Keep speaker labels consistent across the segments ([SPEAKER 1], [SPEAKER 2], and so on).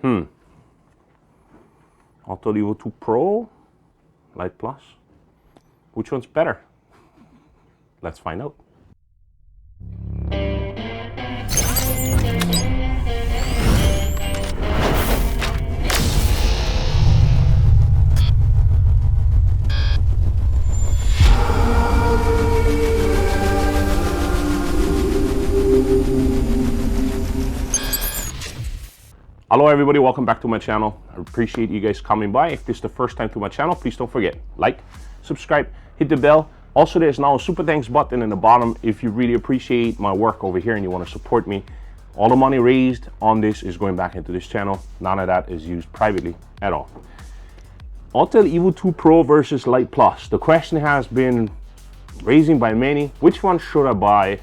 [SPEAKER 1] Autel Evo2 Pro, Lite Plus. Which one's better? Let's find out. Hello everybody, welcome back to my channel. I appreciate you guys coming by. If this is the first time to my channel, please don't forget, like, subscribe, hit the bell. Also, there's now a super thanks button in the bottom if you really appreciate my work over here and you want to support me. All the money raised on this is going back into this channel. None of that is used privately at all. Autel Evo2 Pro versus Lite Plus. The question has been raising by many, which one should I buy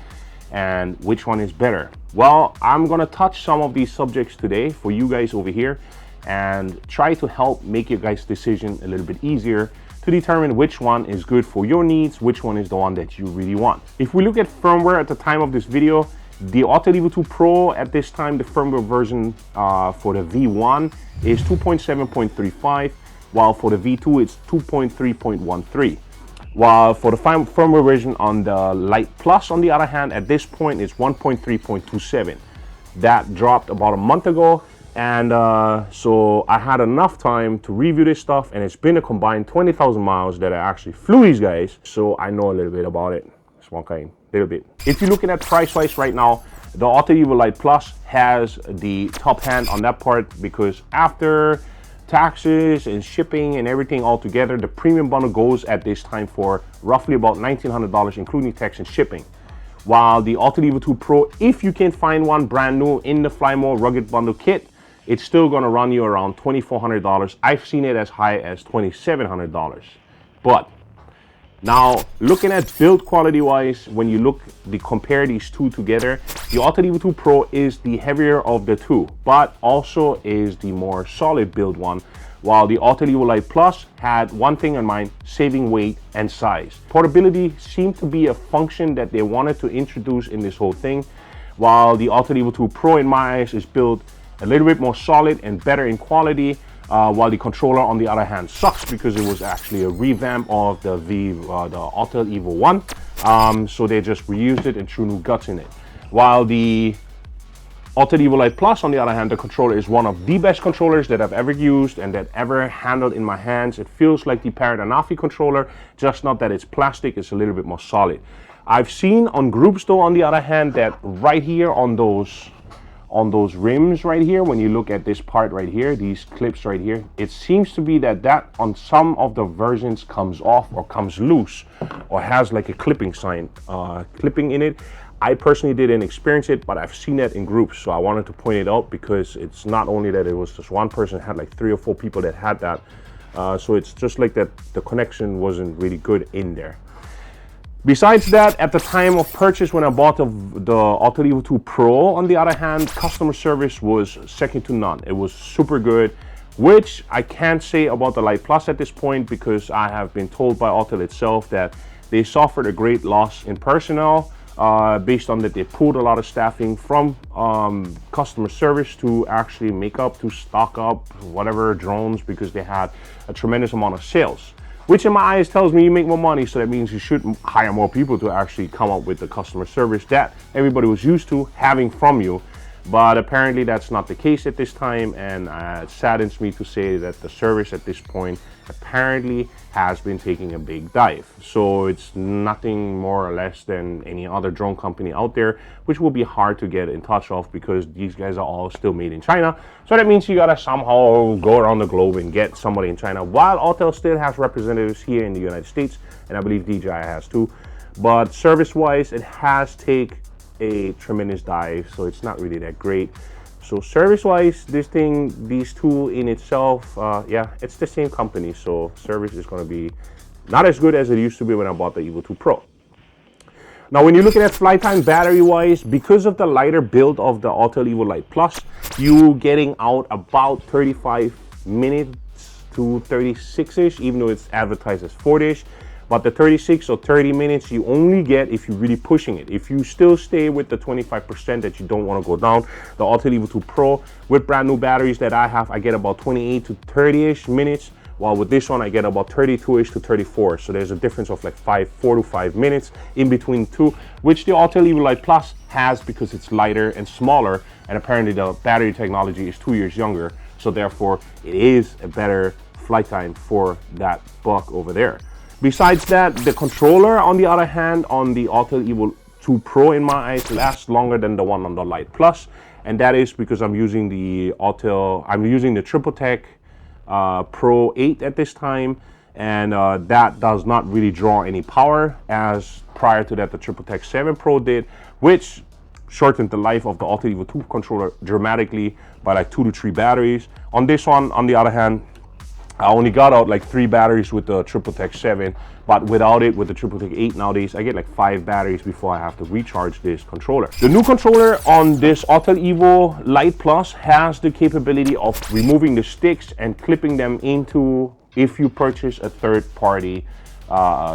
[SPEAKER 1] and which one is better? Well, I'm gonna touch some of these subjects today for you guys over here and try to help make your guys' decision a little bit easier to determine which one is good for your needs, which one is the one that you really want. If we look at firmware at the time of this video, the Autel Evo2 Pro at this time, the firmware version for the V1 is 2.7.35, while for the V2 it's 2.3.13. While for the firmware version on the Lite Plus, on the other hand, at this point is 1.3.27. That dropped about a month ago, and so I had enough time to review this stuff, and it's been a combined 20,000 miles that I actually flew these guys, so I know a little bit about it. It's one kind, a little bit. If you're looking at price-wise right now, the Autel Evo Lite Plus has the top hand on that part because after taxes and shipping and everything all together, the premium bundle goes at this time for roughly about $1,900, including tax and shipping. While the Autel Evo2 Pro, if you can find one brand new in the Fly More Rugged Bundle kit, it's still gonna run you around $2,400. I've seen it as high as $2,700. But now, looking at build quality wise, when you compare these two together, the Autel Evo2 Pro is the heavier of the two, but also is the more solid build one, while the Autel Evo Lite Plus had one thing in mind: saving weight and size. Portability seemed to be a function that they wanted to introduce in this whole thing, while the Autel Evo2 Pro, in my eyes, is built a little bit more solid and better in quality. While the controller, on the other hand, sucks because it was actually a revamp of the Autel Evo 1. So they just reused it and threw new guts in it. While the Autel Evo Lite Plus, on the other hand, the controller is one of the best controllers that I've ever used and that ever handled in my hands. It feels like the Parrot Anafi controller, just not that it's plastic, it's a little bit more solid. I've seen on groups though, on the other hand, that right here on those rims right here, when you look at this part right here, these clips right here, it seems to be that on some of the versions comes off or comes loose or has like a clipping in it. I personally didn't experience it, but I've seen that in groups, so I wanted to point it out because it's not only that it was just one person, it had like 3 or 4 people that had that, so it's just like that the connection wasn't really good in there. Besides that, at the time of purchase, when I bought the Autel Evo2 Pro, on the other hand, customer service was second to none. It was super good, which I can't say about the Lite Plus at this point because I have been told by Autel itself that they suffered a great loss in personnel based on that they pulled a lot of staffing from customer service to actually to stock up whatever drones because they had a tremendous amount of sales. Which in my eyes tells me you make more money, so that means you should hire more people to actually come up with the customer service that everybody was used to having from you. But apparently that's not the case at this time, and it saddens me to say that the service at this point apparently has been taking a big dive. So it's nothing more or less than any other drone company out there, which will be hard to get in touch of because these guys are all still made in China. So that means you gotta somehow go around the globe and get somebody in China, while Autel still has representatives here in the United States, and I believe DJI has too. But service-wise, it has taken a tremendous dive, so it's not really that great. So service-wise, these two in itself, yeah, it's the same company, so service is going to be not as good as it used to be when I bought the Evo2 Pro. Now, when you're looking at flight time battery-wise, because of the lighter build of the Autel Evo Lite Plus, you're getting out about 35 minutes to 36-ish, even though it's advertised as 40-ish. but the 36 or 30 minutes you only get if you're really pushing it. If you still stay with the 25% that you don't want to go down, the Autel Evo 2 Pro with brand new batteries that I have, I get about 28 to 30-ish minutes, while with this one I get about 32-ish to 34. So there's a difference of like 4 to 5 minutes in between two, which the Autel Evo Lite Plus has because it's lighter and smaller, and apparently the battery technology is 2 years younger, so therefore it is a better flight time for that buck over there. Besides that, the controller, on the other hand, on the Autel Evo 2 Pro, in my eyes, lasts longer than the one on the Lite Plus, and that is because I'm using the Triple Tech Pro 8 at this time, and that does not really draw any power, as prior to that the Triple Tech 7 Pro did, which shortened the life of the Autel Evo 2 controller dramatically by like 2 to 3 batteries. On this one, on the other hand, I only got out like 3 batteries with the Triple Tech 7, but without it, with the Triple Tech 8 nowadays, I get like 5 batteries before I have to recharge this controller. The new controller on this Autel Evo Lite Plus has the capability of removing the sticks and clipping them into, if you purchase a third-party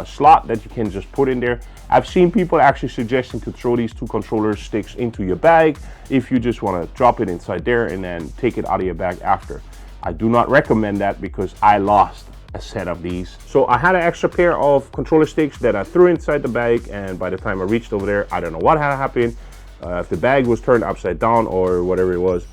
[SPEAKER 1] slot that you can just put in there. I've seen people actually suggesting to throw these 2 controller sticks into your bag if you just want to drop it inside there and then take it out of your bag after. I do not recommend that because I lost a set of these. So I had an extra pair of controller sticks that I threw inside the bag, and by the time I reached over there, I don't know what had happened. If the bag was turned upside down or whatever it was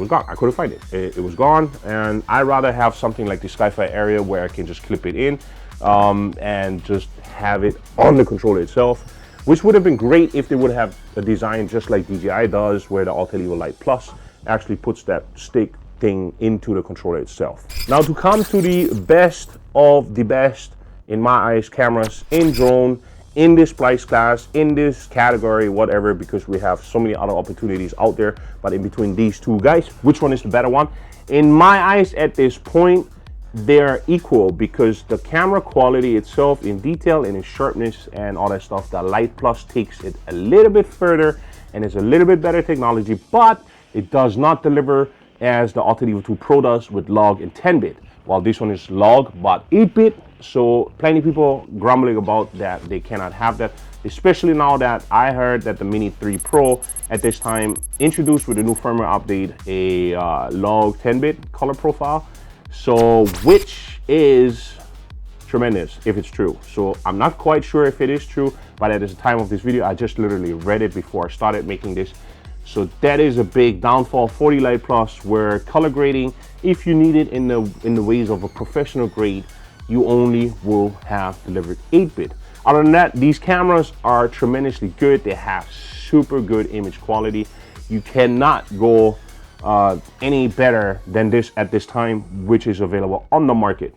[SPEAKER 1] gone. I couldn't find it. It was gone, and I'd rather have something like the Sky-Fi area where I can just clip it in and just have it on the controller itself, which would have been great if they would have a design just like DJI does, where the Autel Evo Lite Plus actually puts that stick thing into the controller itself. Now, to come to the best of the best, in my eyes, cameras in drone, in this price class, in this category, whatever, because we have so many other opportunities out there, but in between these two guys, which one is the better one? In my eyes, at this point, they're equal, because the camera quality itself, in detail and in sharpness and all that stuff, the Lite Plus takes it a little bit further and is a little bit better technology, but it does not deliver as the Autel Evo 2 Pro does with log and 10-bit, while this one is log but 8-bit. So plenty of people grumbling about that they cannot have that, especially now that I heard that the Mini 3 Pro at this time introduced with the new firmware update a log 10-bit color profile, so which is tremendous if it's true. So I'm not quite sure if it is true, but at the time of this video, I just literally read it before I started making this. So that is a big downfall for the Lite Plus, where color grading, if you need it in the ways of a professional grade, you only will have delivered 8-bit. Other than that, these cameras are tremendously good. They have super good image quality. You cannot go any better than this at this time, which is available on the market.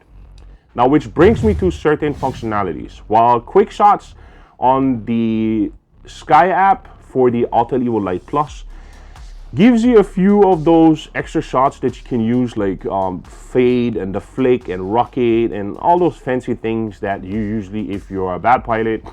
[SPEAKER 1] Now, which brings me to certain functionalities. While quick shots on the Sky app for the Autel Evo Lite Plus gives you a few of those extra shots that you can use, like fade and the flick and rocket and all those fancy things that you usually, if you're a bad pilot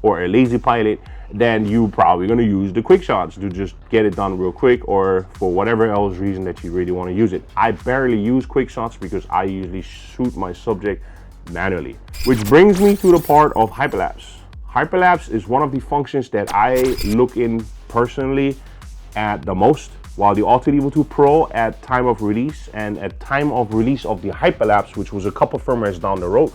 [SPEAKER 1] or a lazy pilot, then you probably gonna use the quick shots to just get it done real quick, or for whatever else reason that you really want to use it. I barely use quick shots because I usually shoot my subject manually. Which brings me to the part of Hyperlapse. Hyperlapse is one of the functions that I look in personally at the most, while the Autel Evo 2 Pro at time of release and at time of release of the Hyperlapse, which was a couple firmwares down the road,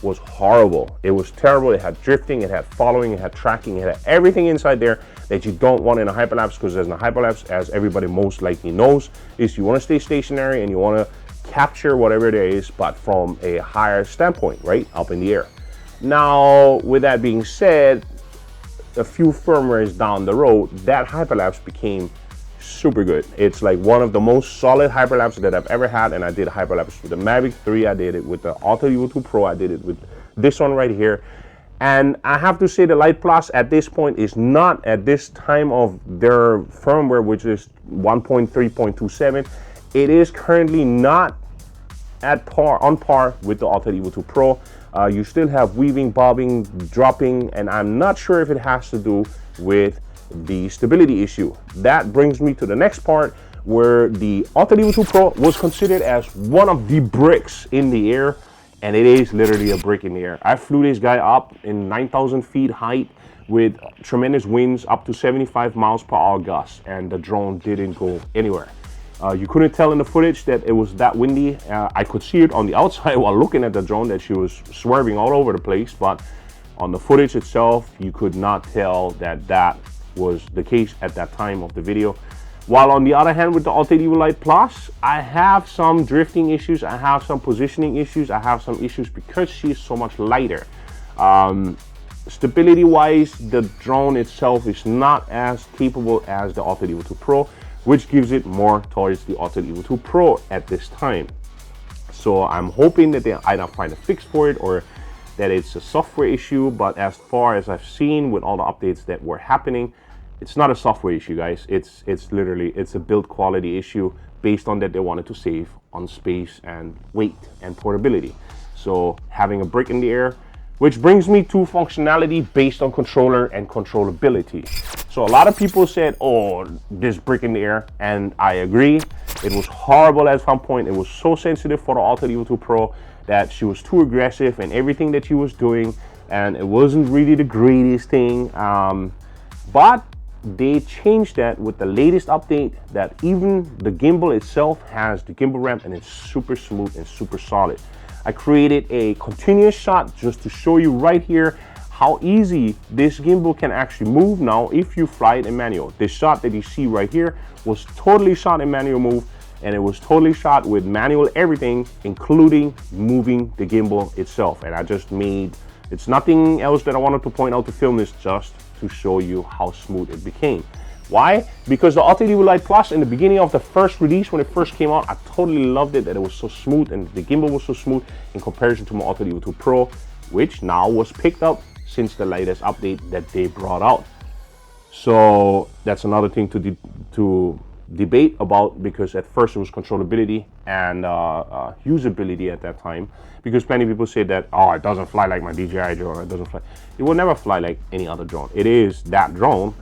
[SPEAKER 1] was horrible. It was terrible. It had drifting, it had following, it had tracking, it had everything inside there that you don't want in a Hyperlapse, because as a Hyperlapse, as everybody most likely knows, is you want to stay stationary and you want to capture whatever there is, but from a higher standpoint, right, up in the air. Now, with that being said, a few firmwares down the road, that Hyperlapse became super good. It's like one of the most solid Hyperlapse that I've ever had, and I did Hyperlapse with the Mavic 3, I did it with the Autel Evo 2 Pro, I did it with this one right here. And I have to say the Lite Plus at this point is not, at this time of their firmware, which is 1.3.27, it is currently not on par with the Autel Evo 2 Pro. You still have weaving, bobbing, dropping, and I'm not sure if it has to do with the stability issue. That brings me to the next part, where the Autel Evo 2 Pro was considered as one of the bricks in the air, and it is literally a brick in the air. I flew this guy up in 9,000 feet height with tremendous winds up to 75 miles per hour gusts, and the drone didn't go anywhere. You couldn't tell in the footage that it was that windy. I could see it on the outside while looking at the drone that she was swerving all over the place, but on the footage itself, you could not tell that that was the case at that time of the video. While on the other hand, with the Autel Evo Lite Plus, I have some drifting issues, I have some positioning issues, I have some issues because she is so much lighter. Stability wise, the drone itself is not as capable as the Autel Evo 2 Pro, which gives it more towards the Autel Evo 2 Pro at this time. So I'm hoping that they either find a fix for it or that it's a software issue, but as far as I've seen with all the updates that were happening, it's not a software issue, guys. It's literally, it's a build quality issue based on that they wanted to save on space and weight and portability. So having a brick in the air, which brings me to functionality based on controller and controllability. So a lot of people said, oh, this brick in the air, and I agree. It was horrible at some point. It was so sensitive for the Autel Evo 2 Pro that she was too aggressive in everything that she was doing, and it wasn't really the greatest thing. But they changed that with the latest update, that even the gimbal itself has the gimbal ramp, and it's super smooth and super solid. I created a continuous shot just to show you right here how easy this gimbal can actually move now if you fly it in manual. This shot that you see right here was totally shot in manual move, and it was totally shot with manual everything, including moving the gimbal itself. And I just made, it's nothing else that I wanted to point out to film this, just to show you how smooth it became. Why? Because the Autel Evo Lite Plus in the beginning of the first release, when it first came out, I totally loved it that it was so smooth and the gimbal was so smooth in comparison to my Autel Evo 2 Pro, which now was picked up since the latest update that they brought out. So that's another thing to debate about, because at first it was controllability and usability at that time, because plenty of people say that, oh, it doesn't fly like my DJI drone, it doesn't fly. It will never fly like any other drone. It is that drone,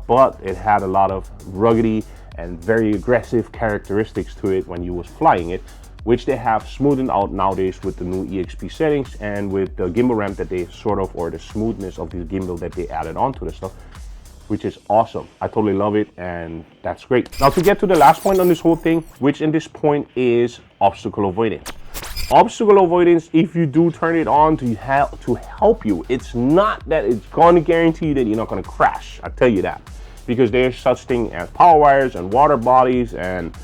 [SPEAKER 1] but it had a lot of ruggedy and very aggressive characteristics to it when you was flying it, which they have smoothened out nowadays with the new EXP settings and with the gimbal ramp that they sort of, or the smoothness of the gimbal that they added onto the stuff, which is awesome. I totally love it, and that's great. Now to get to the last point on this whole thing, which in this point is obstacle avoidance. Obstacle avoidance, if you do turn it on to help you, it's not that it's going to guarantee you that you're not going to crash. I tell you that, because there's such thing as power wires and water bodies and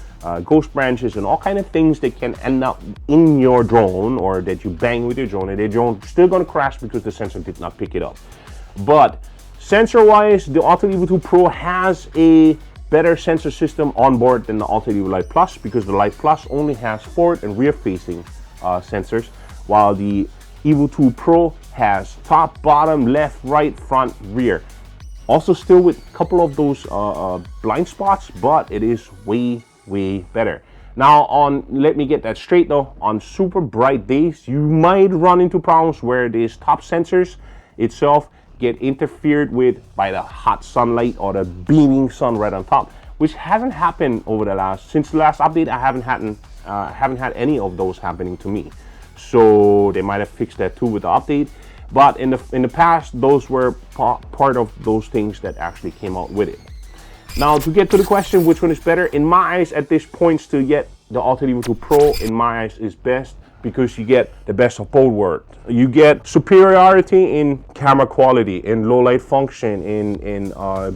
[SPEAKER 1] ghost branches and all kind of things that can end up in your drone, or that you bang with your drone, and the drone still going to crash because the sensor did not pick it up. But sensor wise, the Autel Evo 2 Pro has a better sensor system on board than the Autel Evo Lite Plus, because the Lite Plus only has forward and rear facing sensors, while the Evo 2 Pro has top, bottom, left, right, front, rear. Also still with a couple of those blind spots, but it is way better. Now let me get that straight though, on super bright days, you might run into problems where these top sensors itself get interfered with by the hot sunlight or the beaming sun right on top, which hasn't happened since the last update. I haven't had any of those happening to me, so they might have fixed that too with the update. But in the past, those were part of those things that actually came out with it. Now to get to the question, which one is better? In my eyes, at this point, still yet the Autel Evo 2 Pro in my eyes is best, because you get the best of both worlds. You get superiority in camera quality, in low light function, in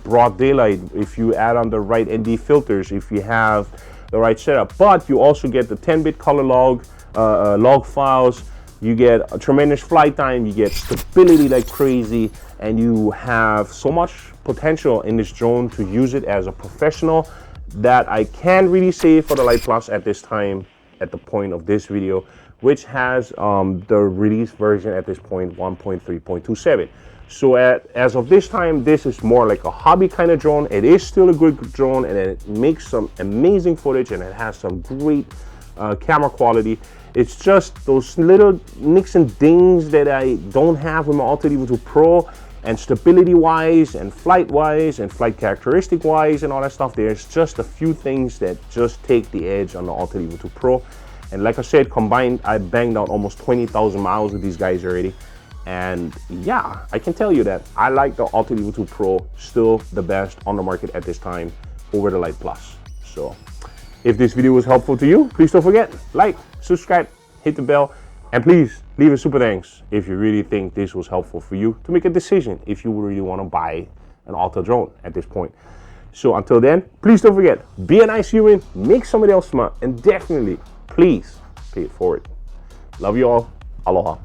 [SPEAKER 1] broad daylight, if you add on the right ND filters, if you have the right setup. But you also get the 10-bit color log files, you get a tremendous flight time, you get stability like crazy, and you have so much potential in this drone to use it as a professional that I can't really say for the Lite Plus at this time, at the point of this video, which has the release version at this point 1.3.27. So as of this time, this is more like a hobby kind of drone. It is still a good drone, and it makes some amazing footage, and it has some great camera quality. It's just those little nicks and dings that I don't have with my Autel Evo 2 Pro, and stability wise and flight characteristic wise and all that stuff. There's just a few things that just take the edge on the Autel Evo 2 Pro. And like I said, combined, I banged out almost 20,000 miles with these guys already. And yeah, I can tell you that I like the Autel Evo2 Pro, still the best on the market at this time over the Lite Plus. So if this video was helpful to you, please don't forget, like, subscribe, hit the bell, and please leave a super thanks if you really think this was helpful for you to make a decision if you really want to buy an Autel drone at this point. So until then, please don't forget, be a nice human, make somebody else smile, and definitely, please pay it forward. Love you all. Aloha.